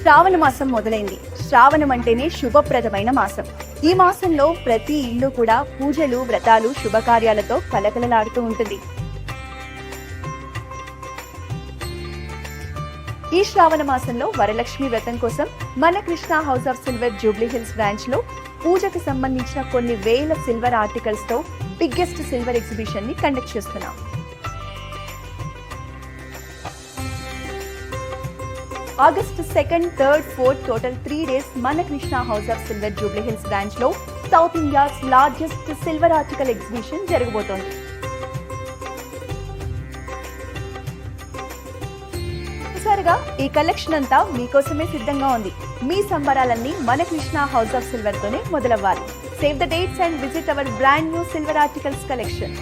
శ్రావణ మాసం మొదలైంది. శ్రావణం అంటేనే శుభప్రదమైన మాసం. ఈ మాసంలో ప్రతి ఇల్లు కూడా పూజలు, వ్రతాలు, శుభకార్యాలతో కలకలలాడుతూ ఉంటుంది. ఈ శ్రావణ మాసంలో వరలక్ష్మి వ్రతం కోసం మన Krishna house of silver Jubilee Hills branch లో పూజకు సంబంధించిన కొన్ని వేల సిల్వర్ ఆర్టికల్స్ తో బిగ్గెస్ట్ సిల్వర్ ఎగ్జిబిషన్ ని కండక్ట్ చేస్తున్నాం. ఆగస్టు 2, 3, 4 టోటల్ 3 days మన Krishna house of silver Jubilee Hills branch లో south India's largest silver article exhibition జరగబోతోంది. చూసారుగా, ఈ కలెక్షన్ అంతా మీకోసమే సిద్ధంగా ఉంది. మీ సంబరాలన్నీ మన కృష్ణ హౌస్ ఆఫ్ సిల్వర్ తోనే మొదలవ్వాలి. Save the dates and visit our brand new silver articles collection.